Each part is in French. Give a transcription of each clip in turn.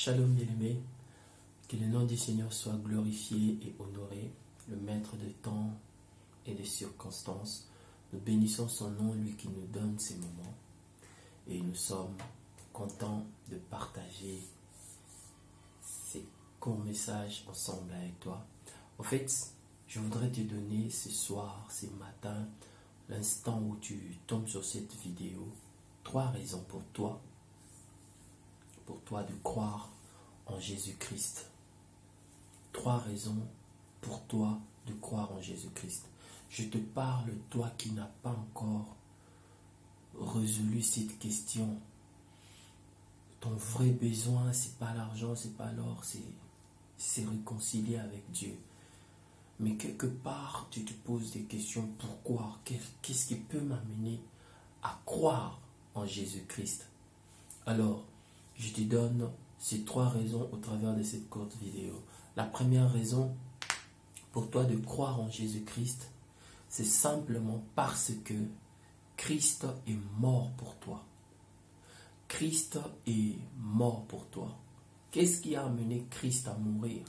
Shalom bien-aimés, que le nom du Seigneur soit glorifié et honoré, le maître de temps et de circonstances. Nous bénissons son nom, lui qui nous donne ces moments. Et nous sommes contents de partager ces courts messages ensemble avec toi. En fait, je voudrais te donner ce soir, ce matin, l'instant où tu tombes sur cette vidéo, 3 raisons pour toi de croire en Jésus-Christ. 3 raisons pour toi de croire en Jésus-Christ. Je te parle, toi qui n'as pas encore résolu cette question. Ton vrai besoin, c'est pas l'argent, c'est pas l'or, c'est réconcilier avec Dieu. Mais quelque part, tu te poses des questions. Pourquoi? Qu'est-ce qui peut m'amener à croire en Jésus-Christ? Alors, je te donne ces 3 raisons au travers de cette courte vidéo. La première raison pour toi de croire en Jésus-Christ, c'est simplement parce que Christ est mort pour toi. Christ est mort pour toi. Qu'est-ce qui a amené Christ à mourir?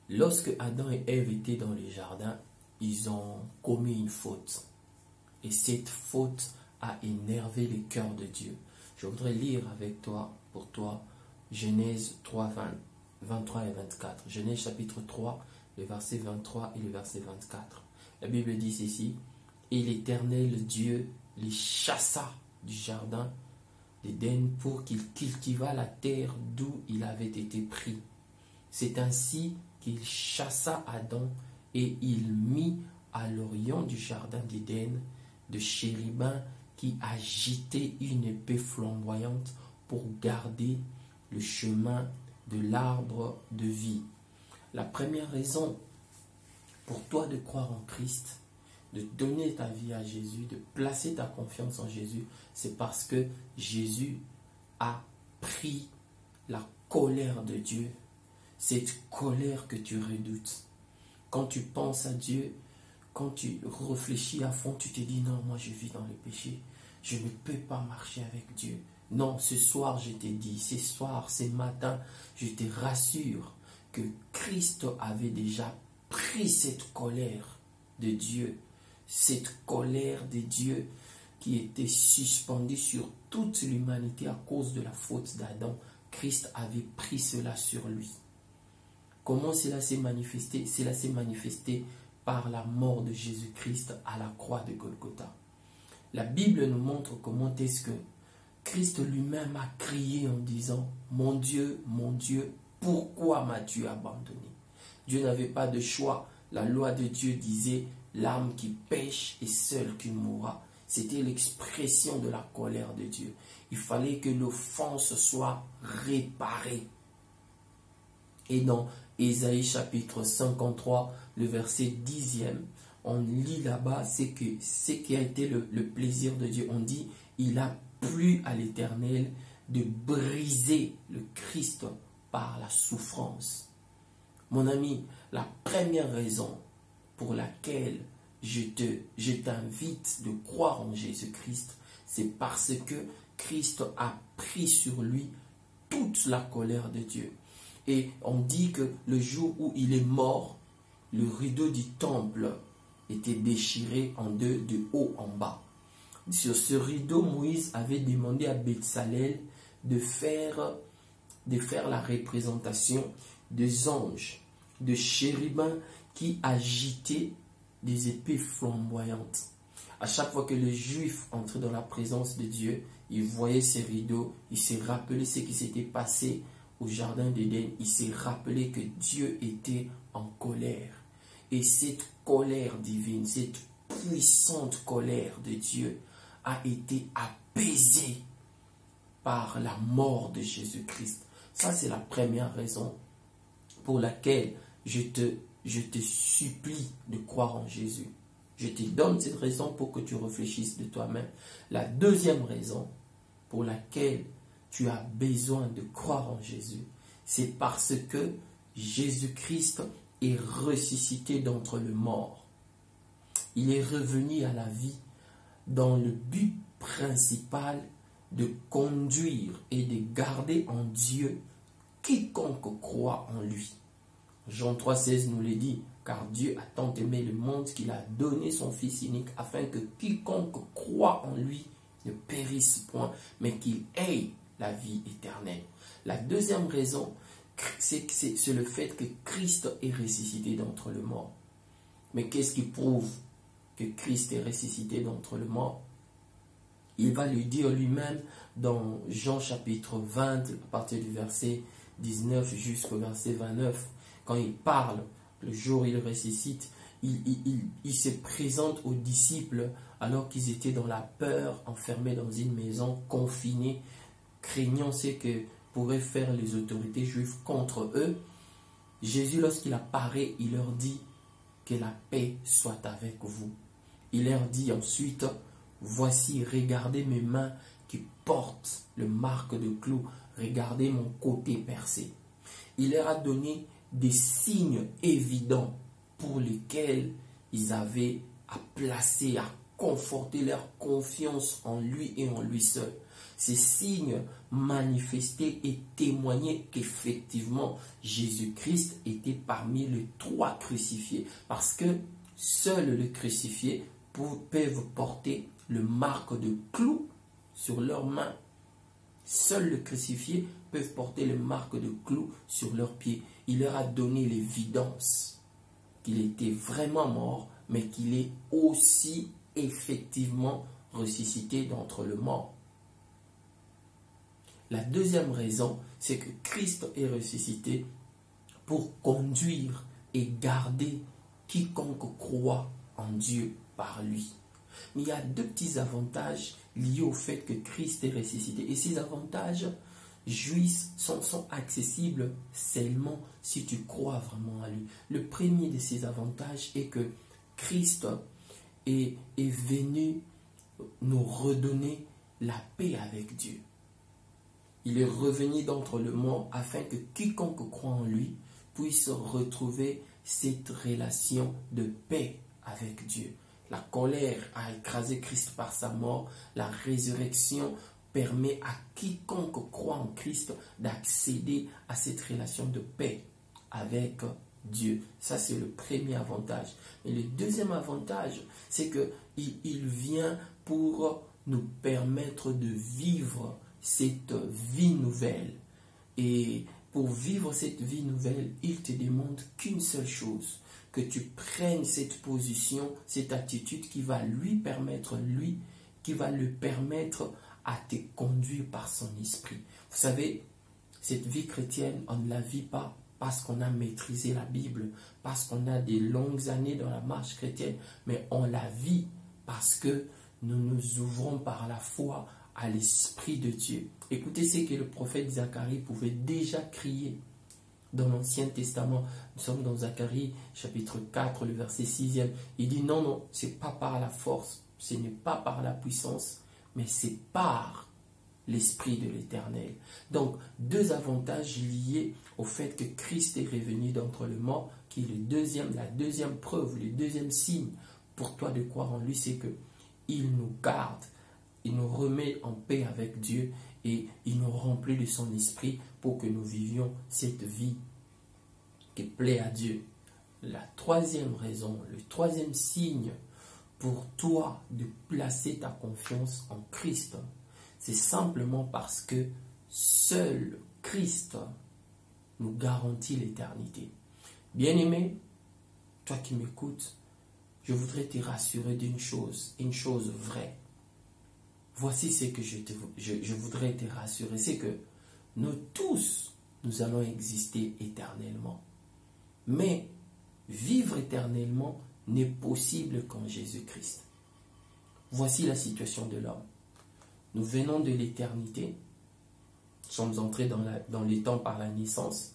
Lorsque Adam et Ève étaient dans le jardin, ils ont commis une faute. Et cette faute a énervé le cœur de Dieu. Je voudrais lire avec toi, pour toi, Genèse 3, 23 et 24. Genèse chapitre 3, le verset 23 et le verset 24. La Bible dit ceci: et l'Éternel Dieu les chassa du jardin d'Éden pour qu'il cultivât la terre d'où il avait été pris. C'est ainsi qu'il chassa Adam et il mit à l'orient du jardin d'Éden de chérubins qui agitaient une épée flamboyante pour garder le chemin de l'arbre de vie. La première raison pour toi de croire en Christ, de donner ta vie à Jésus, de placer ta confiance en Jésus, c'est parce que Jésus a pris la colère de Dieu, cette colère que tu redoutes. Quand tu penses à Dieu, quand tu réfléchis à fond, tu te dis non, moi je vis dans le péché, je ne peux pas marcher avec Dieu. Non, ce soir je te dis, ce soir, ce matin, je te rassure que Christ avait déjà pris cette colère de Dieu, cette colère de Dieu qui était suspendue sur toute l'humanité à cause de la faute d'Adam. Christ avait pris cela sur lui. Comment cela s'est manifesté? Cela s'est manifesté par la mort de Jésus-Christ à la croix de Golgotha. La Bible nous montre comment est-ce que Christ lui-même a crié en disant « Mon Dieu, pourquoi m'as-tu abandonné ?» Dieu n'avait pas de choix. La loi de Dieu disait « L'âme qui pêche est seule qui mourra ». C'était l'expression de la colère de Dieu. Il fallait que l'offense soit réparée. Et dans Ésaïe chapitre 53, le verset 10e, on lit là-bas ce qui a été le plaisir de Dieu. On dit, il a plu à l'Éternel de briser le Christ par la souffrance. Mon ami, la première raison pour laquelle je t'invite de croire en Jésus-Christ, c'est parce que Christ a pris sur lui toute la colère de Dieu. Et on dit que le jour où il est mort, le rideau du temple était déchiré en deux, de haut en bas. Sur ce rideau, Moïse avait demandé à Betsalel de faire la représentation des anges, de chérubins qui agitaient des épées flamboyantes. À chaque fois que les Juifs entraient dans la présence de Dieu, ils voyaient ces rideaux, ils se rappelaient ce qui s'était passé au jardin d'Éden, il s'est rappelé que Dieu était en colère. Et cette colère divine, cette puissante colère de Dieu a été apaisée par la mort de Jésus-Christ. Ça, c'est la première raison pour laquelle je te supplie de croire en Jésus. Je te donne cette raison pour que tu réfléchisses de toi-même. La deuxième raison pour laquelle tu as besoin de croire en Jésus, c'est parce que Jésus-Christ est ressuscité d'entre les morts. Il est revenu à la vie dans le but principal de conduire et de garder en Dieu quiconque croit en lui. Jean 3,16 nous le dit, car Dieu a tant aimé le monde qu'il a donné son Fils unique afin que quiconque croit en lui ne périsse point, mais qu'il ait la vie éternelle. La deuxième raison, c'est le fait que Christ est ressuscité d'entre les morts. Mais qu'est-ce qui prouve que Christ est ressuscité d'entre les morts? Il va le dire lui-même dans Jean chapitre 20, à partir du verset 19 jusqu'au verset 29. Quand il parle, le jour où il ressuscite, il se présente aux disciples alors qu'ils étaient dans la peur, enfermés dans une maison, confinés, craignant ce que pourraient faire les autorités juives contre eux. Jésus, lorsqu'il apparaît, il leur dit que la paix soit avec vous. Il leur dit ensuite, voici, regardez mes mains qui portent le marque de clous, regardez mon côté percé. Il leur a donné des signes évidents pour lesquels ils avaient à placer, à conforter leur confiance en lui et en lui seul. Ces signes manifestaient et témoignaient qu'effectivement Jésus-Christ était parmi les trois crucifiés, parce que seuls les crucifiés peuvent porter le marque de clous sur leurs mains. Seuls les crucifiés peuvent porter les marques de clous sur leurs pieds. Il leur a donné l'évidence qu'il était vraiment mort, mais qu'il est aussi effectivement ressuscité d'entre les morts. La deuxième raison, c'est que Christ est ressuscité pour conduire et garder quiconque croit en Dieu par lui. Mais il y a deux petits avantages liés au fait que Christ est ressuscité. Et ces avantages sont accessibles seulement si tu crois vraiment à lui. Le premier de ces avantages est que Christ est venu nous redonner la paix avec Dieu. Il est revenu d'entre les morts afin que quiconque croit en lui puisse retrouver cette relation de paix avec Dieu. La colère a écrasé Christ par sa mort. La résurrection permet à quiconque croit en Christ d'accéder à cette relation de paix avec Dieu. Ça, c'est le premier avantage. Et le deuxième avantage, c'est qu'il vient pour nous permettre de vivre cette vie nouvelle. Et pour vivre cette vie nouvelle, il te demande qu'une seule chose, que tu prennes cette position, cette attitude qui va lui permettre, qui va le permettre à te conduire par son esprit. Vous savez, cette vie chrétienne, on ne la vit pas parce qu'on a maîtrisé la Bible, parce qu'on a des longues années dans la marche chrétienne, mais on la vit parce que nous nous ouvrons par la foi à l'Esprit de Dieu. Écoutez ce que le prophète Zacharie pouvait déjà crier dans l'Ancien Testament. Nous sommes dans Zacharie chapitre 4, le verset 6e. Il dit non, non, ce n'est pas par la force, ce n'est pas par la puissance, mais c'est par l'Esprit de l'Éternel. Donc, deux avantages liés au fait que Christ est revenu d'entre les morts, qui est la deuxième preuve, le deuxième signe pour toi de croire en lui, c'est qu'il nous garde, il nous remet en paix avec Dieu et il nous remplit de son esprit pour que nous vivions cette vie qui plaît à Dieu. La troisième raison, le troisième signe pour toi de placer ta confiance en Christ, c'est simplement parce que seul Christ nous garantit l'éternité. Bien-aimé, toi qui m'écoutes, je voudrais te rassurer d'une chose, une chose vraie. Voici ce que je voudrais te rassurer, c'est que nous tous, nous allons exister éternellement. Mais vivre éternellement n'est possible qu'en Jésus-Christ. Voici la situation de l'homme. Nous venons de l'éternité, nous sommes entrés dans les temps par la naissance,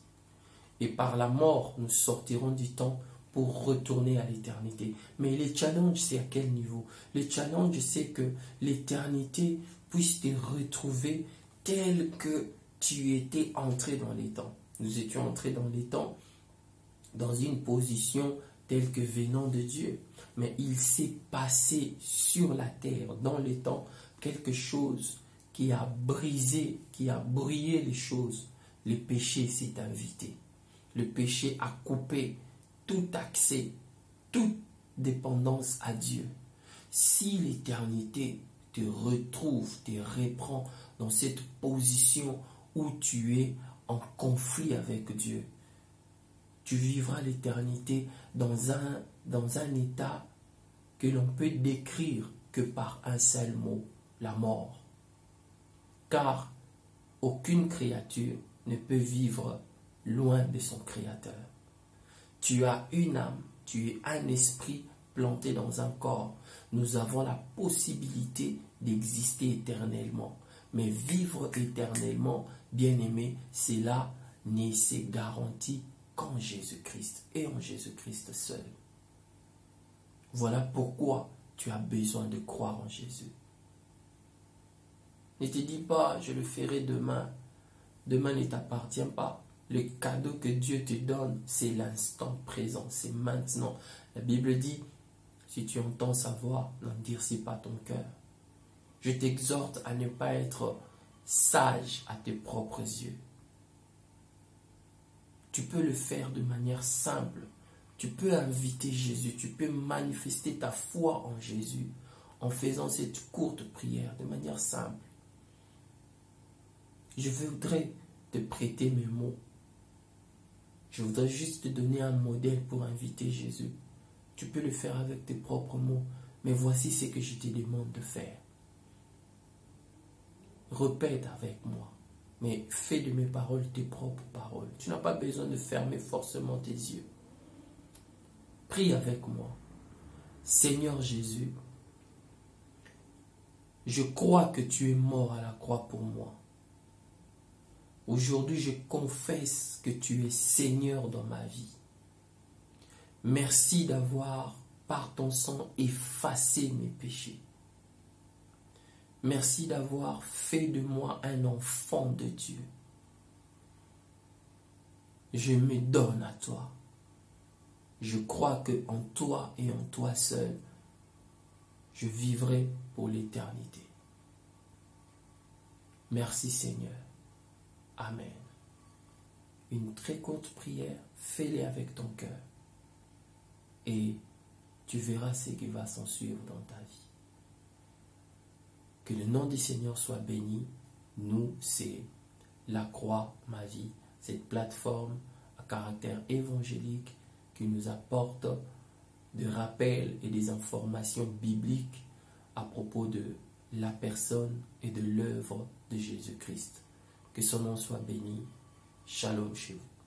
et par la mort, nous sortirons du temps pour retourner à l'éternité. Mais le challenge, c'est à quel niveau? Le challenge, c'est que l'éternité puisse te retrouver tel que tu étais entré dans les temps. Nous étions entrés dans les temps dans une position telle que venant de Dieu. Mais il s'est passé sur la terre, dans les temps, quelque chose qui a brisé, qui a brouillé les choses, le péché s'est invité. Le péché a coupé tout accès, toute dépendance à Dieu. Si l'éternité te retrouve, te reprend dans cette position où tu es en conflit avec Dieu, tu vivras l'éternité dans un état que l'on peut décrire que par un seul mot, la mort. Car aucune créature ne peut vivre loin de son Créateur. Tu as une âme, tu es un esprit planté dans un corps. Nous avons la possibilité d'exister éternellement. Mais vivre éternellement, bien-aimé, cela ne s'est garanti qu'en Jésus-Christ et en Jésus-Christ seul. Voilà pourquoi tu as besoin de croire en Jésus. Ne te dis pas, je le ferai demain. Demain ne t'appartient pas. Le cadeau que Dieu te donne, c'est l'instant présent, c'est maintenant. La Bible dit, si tu entends sa voix, n'endurcis pas ton cœur. Je t'exhorte à ne pas être sage à tes propres yeux. Tu peux le faire de manière simple. Tu peux inviter Jésus, tu peux manifester ta foi en Jésus en faisant cette courte prière de manière simple. Je voudrais te prêter mes mots. Je voudrais juste te donner un modèle pour inviter Jésus. Tu peux le faire avec tes propres mots, mais voici ce que je te demande de faire. Répète avec moi, mais fais de mes paroles tes propres paroles. Tu n'as pas besoin de fermer forcément tes yeux. Prie avec moi. Seigneur Jésus, je crois que tu es mort à la croix pour moi. Aujourd'hui, je confesse que tu es Seigneur dans ma vie. Merci d'avoir, par ton sang, effacé mes péchés. Merci d'avoir fait de moi un enfant de Dieu. Je me donne à toi. Je crois que en toi et en toi seul, je vivrai pour l'éternité. Merci Seigneur. Amen. Une très courte prière, fais-le avec ton cœur. Et tu verras ce qui va s'en suivre dans ta vie. Que le nom du Seigneur soit béni. Nous, c'est La Croix, ma vie, cette plateforme à caractère évangélique qui nous apporte des rappels et des informations bibliques à propos de la personne et de l'œuvre de Jésus-Christ. Que son nom soit béni. Shalom chez vous.